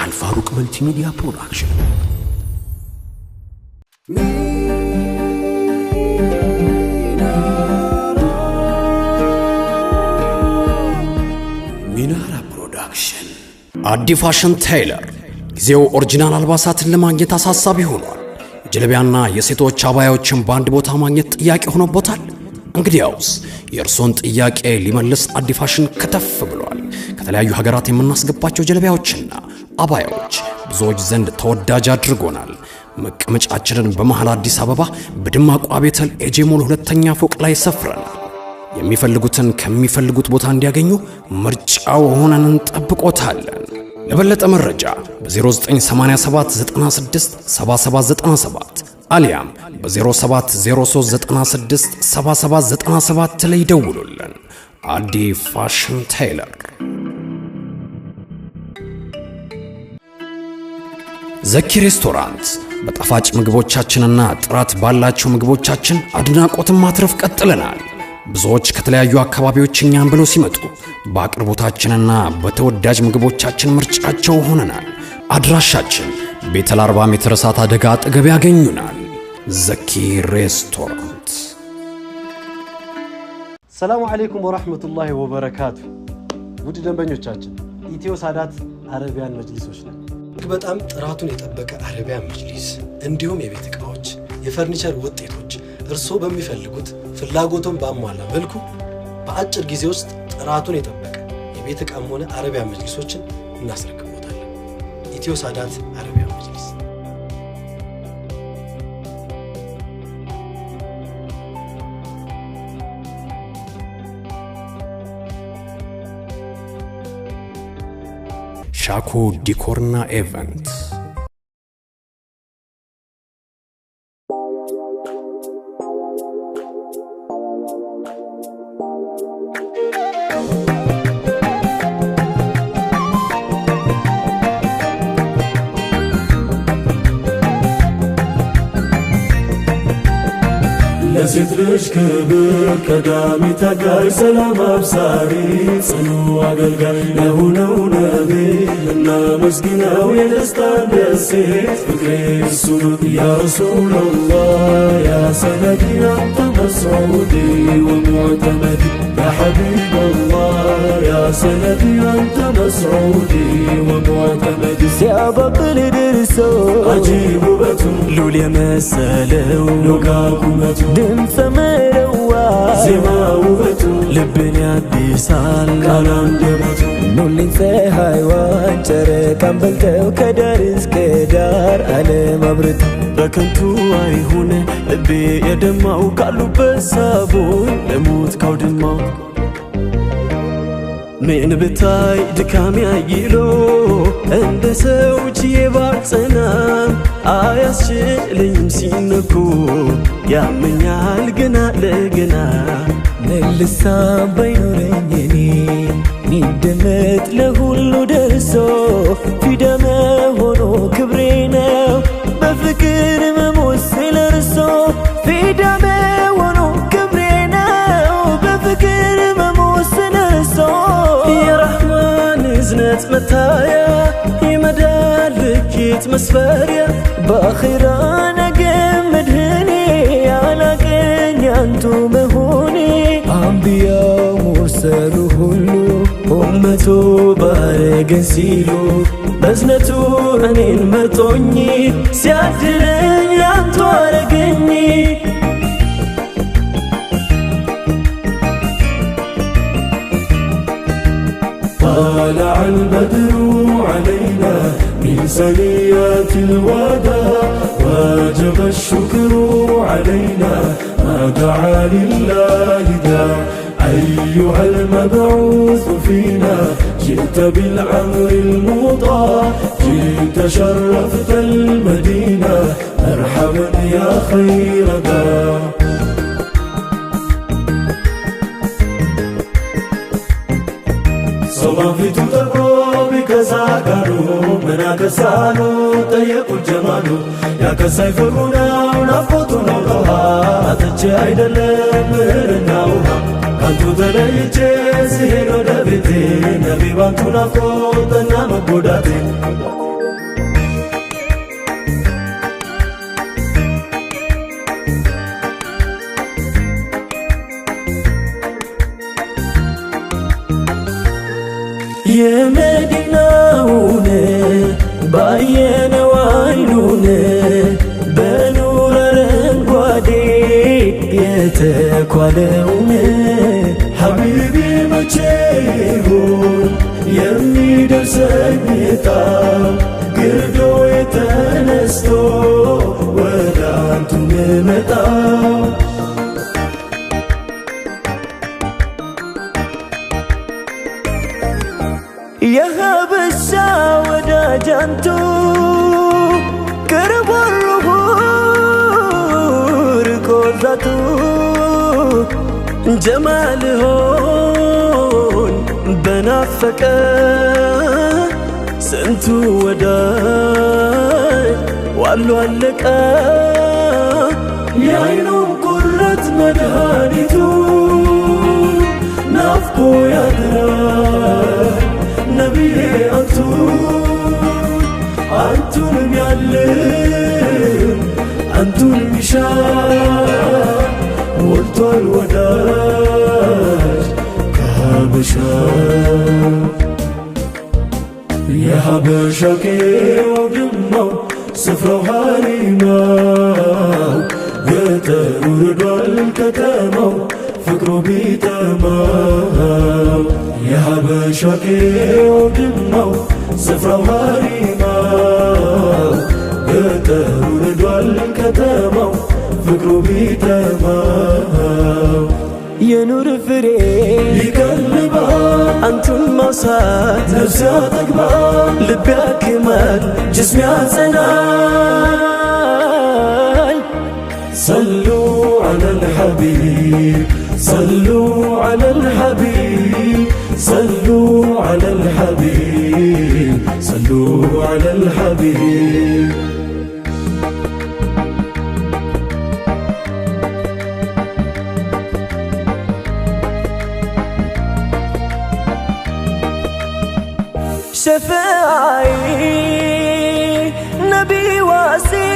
አልፋሩቅ መልቲሚዲያ ፕሮዳክሽን ሚናራ ፕሮዳክሽን አዲ ፋሽን ቴይለር ጊዜው ኦሪጂናል አልባሳትን ለማግኘት አሳሳቢ ሆኗል። ጀለቢያና የሴቶች አባያዎችን በአንድ ቦታ ማግኘት ጥያቄ ሆኖበታል። እንግዲያውስ የእርሶን ጥያቄ ሊመልስ አዲ ፋሽን ከተፍ ብሏል። ከተለያዩ ሀገራት የምናስገባቸው ጀለቢያዎችና አባያዎች ብዙዎች ዘንድ ተወዳጅ አድርጎናል። መቀመጫችንን በመሃል አዲስ አበባ በደማቁ ቤተል ኤጄሞል ሁለተኛ ፎቅ ላይ ሰፍረናል። የሚፈልጉትን ከሚፈልጉት ቦታ እንዲያገኙ ምርጫው ሆነን እንጠብቆታለን። ለበለጠ መረጃ በ0987967797 አሊያም በ0703967797 ላይ ደውሉልን። አዲ ፋሽን ቴይለር። ዘኪ ሬስቶራንት በጣፋጭ ምግቦቻችንና ጥራት ባላቸው ምግቦቻችን አድናቆትን ማትረፍ ቀጥለናል። ብዙዎች ከተለያዩ አካባቢዎች እኛን ብለው ሲመጡ በአቅርቦታችንና በተወዳጅ ምግቦቻችን ምርጫቸው ሆነናል። አድራሻችን ቤተል 40 ሜትር እሳት አደጋ አጠገብ ያገኙናል። ዘኪ ሬስቶራንት። ሰላሙ አለይኩም ወራህመቱላሂ ወበረካቱ። ውድ ደንበኞቻችን ኢትዮ ሳዳት አረቢያን መጅሊሶች ነን። በጣም ጥራቱን የጠበቀ አረቢያን መጅሊስ እንዲሁም የቤት ዕቃዎች፣ የፈርኒቸር ውጤቶች እርስዎ በሚፈልጉት ፍላጎቱን ባሟላ መልኩ በአጭር ጊዜ ውስጥ ጥራቱን የጠበቀ የቤት ዕቃም ሆነ አረቢያን መጅሊሶችን እናስረክቦታለን። ኢትዮ ሳዳት አረቢያን መጅሊስ። ሻኮ ዲኮርና ኢቨንት ለሴት ልጅ ክብር ቀዳሚ ታጋይ ሰላም አብሳሪ ጽኑ አገልጋይ ለሆነው ነቢ እናመስግነው የደስታ ደሴት ፍቅሬ እሱ ነው ያ ረሱላላህ ያ ሰነዲ አንተ መስዑዲ ወሙዕተመዲ ያ ሐቢበላህ ያ ሰነዲ አንተ መስዑዲ ወሙዕተመዲ ሲያባብል ደርሶ አጂብ ውበቱ ሉል የመሰለው ሎጋ ቁመቱ ድምፀ መረዋ ዜማ ውበቱ ልብን ያድሳል ቃል አንደበቱ ኑልኝ ፀሐይዋን ጨረቃን በልተው ከዳር እስከ ዳር ዓለም አብርተው በከንቱ አይሁን ልቤ የደማው ካሉበት ሳቡን ለሞት ካውድማው ምን ብታይ ድካም ያይሎ እንደ ሰው ችዬ ባልጸናም አያስችለኝም ሲነኩ ያመኛል ገና ለገና መልሳም ባይኖረኝ እኔ ሚደመጥ ለሁሉ ደርሶ ፊዳ መሆኑ ክብሬ ነው በፍቅር መሞት ስለርሶ ፊዳ መሆኑ ክብሬ ነው በፍቅር መሞት ስለርሶ የረሕማን እዝነት መታያ ይመዳል ልኬት መስፈሪያ በአኺራ ነገ መድህኔ ያላቀኝ አንቱ መሆኔ አንቢያው ሙርሰሉ ሁሉ ኡመቱ ባረገን ሲሉ በዝነቱ እኔን መርጦኝ ሲያድለኝ አንቱ አረገኝ طلع البدر علينا من سنيات الوداع وجب الشكر علينا ما دعا لله داع أيها المبعوث فينا جئت بالعمر المطاع جئت شرفت المدينة مرحبا يا خير داع صبا في تتقرب كزاكارو منا كسالو طيقو الجمالو يا كسيف الرنا ونفوتنا الله أتجي عيد الليل مهرنا وها ተለይቼ ስሄድ ወደ ቤቴ ነቢ ባንቱ ናፍቆትና መጎዳቴ የመዲናውን ባየነው አይኑን በኑር አረንጓዴ የተኳለውን ሐቢቢ መቼ ይሁን የሚደርሰኝ ዕጣ ግርዶ የተነስቶ ወደ አንቱ ምመጣው የሀበሻ ወዳጅ አንቱ ቅርብ ሩሁ ርቆ ዛቱ ጀማልሆን በናፈቀ ስንቱ ወዳጅ ዋሉ አለቀ የዓይኑም ቁረት መድኃኒቱ ናፍቆ ያድራል ነቢዬ አንቱን የሚያልም አንቱን ሚሻ ሞልቷል ወዳጅ ከሀበሻ የሀበሻ ቄው ድማው ስፍራው ሀሪማው ገጠሩ ርዷል ከተማው ፍቅሩ ቢጠማው የሀበሻ ቄው ድማው ስፍራው ሀሪማው ገጠሩ ርዷል ከተማው ፍቅሩ ቢጠማው የኑር ፍሬ ይቀልባል አንቱን ማውሳት ነፍስ ያጠግባል ልብ ያክማል ጅስም ያጸናል صلوا على الحبيب صلوا على الحبيب صلوا على الحبيب صلوا على الحبيب شفاعي نبي واسي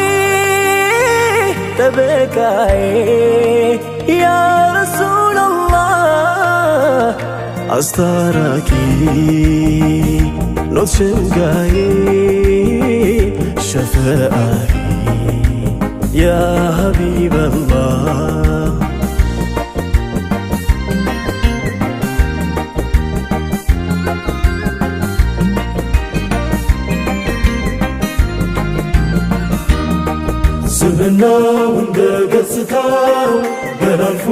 تبكاي يا رسول الله أستاركي نوت شنقاي شفاعي يا حبيب الله ስብናው እንደ ገጽታው ገላልፎ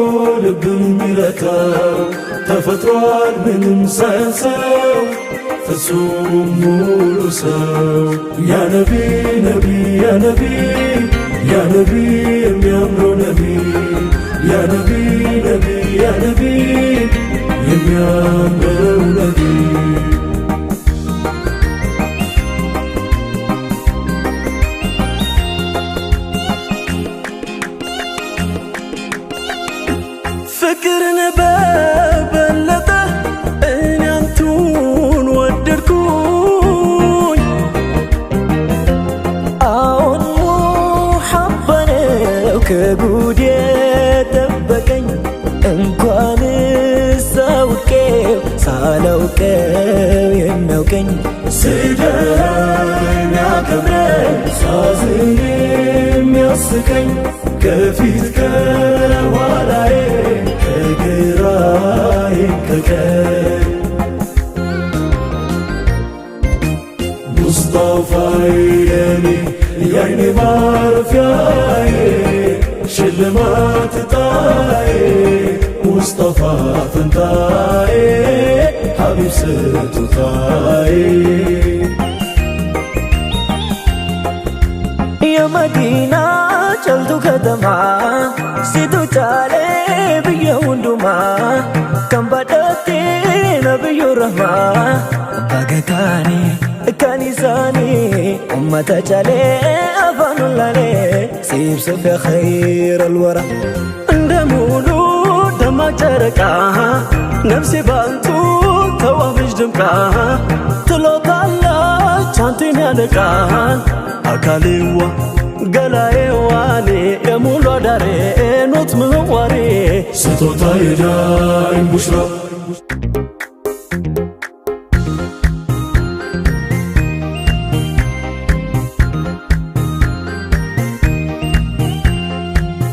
ልብን ሚረታው ተፈጥሯል ምንም ሳያንሰው ፍጹም ሙሉ ሰው ያ ነቢ ነቢ ያ ነቢ ያ ነቢ የሚያምረው ነቢ ያ ነቢ ነቢ ያ ነቢ የሚያምረው ነቢ ፍቅርን በበለጠ እኔ አንቱን ወደድኩኝ አሁን ሙሐባ ነው ከጉድ የጠበቀኝ እንኳንስ አውቄው ሳላውቀው የሚያውቀኝ ስደኝ ያከብረኝ ሳዝን የሚያስቀኝ ከፊት ከኋላዬ ከግራዬ ከቀኝ ሙስጠፋዬ የኔ የዓይኔ ማረፊያዬ ሽልማት ዕጣዬ ሙስጠፋ ፈንታዬ ሐቢብ ስጦታዬ የመዲና ጨልቱ ከተማ ሲቱ ጫሌ ብየ ሁንዱማ ከንባደቴ ነብዩ ረህማ ባገካኒ ካኒሳኒ ኡመተ ጫሌ አፋኑላሌ ሲብስፍ ኸይር አልወራ እንደ ሙሉ ደማቅ ጨረቃ ነፍሴ ባንቱ ተዋበች ድምቃ ትሎታለች አንቴን ያነቃን አካሌዋ ገላዬዋኔ የሙሉ አዳሬ ኖት ምህዋሬ ስጦታ የዳኝ ቡሽራ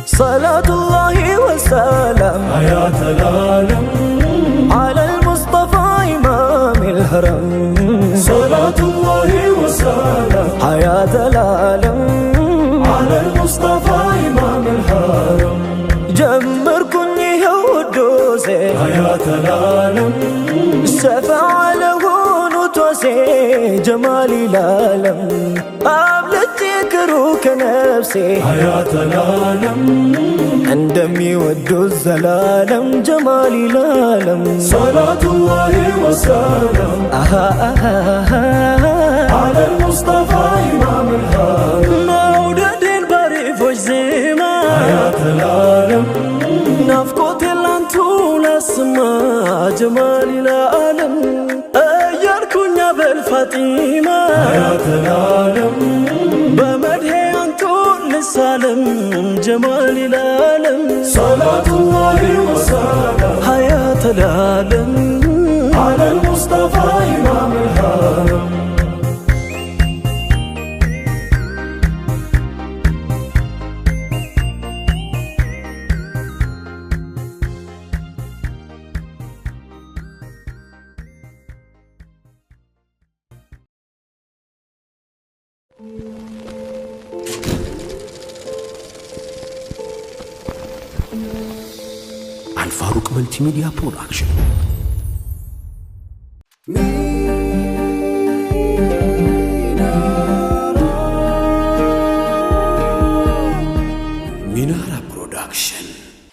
صلاة الله والسلام حياة العالم على المصطفى إمام الهرم صلاة الله والسلام حياة العالم على المصطفى إمام الحرم جمركني هودوسي حياة العالم شفع له نوتوسي جمالي العالم قبلت يكروك نفسي حياة العالم عندما يودو الزلالم جمالي العالم صلاة الله والسلام على المصطفى إمام الحرم مولد البريف وجزيما حياة العالم نفقوت الانتو لسما جمالي العالم أياركن يا بالفاطمة حياة العالم بمدحي انتو للسالم جمالي العالم صلاة الله والسلام حياة العالم على المصطفى إمام الحرم አልፋሩቅ መልቲሚዲያ ፕሮዳክሽን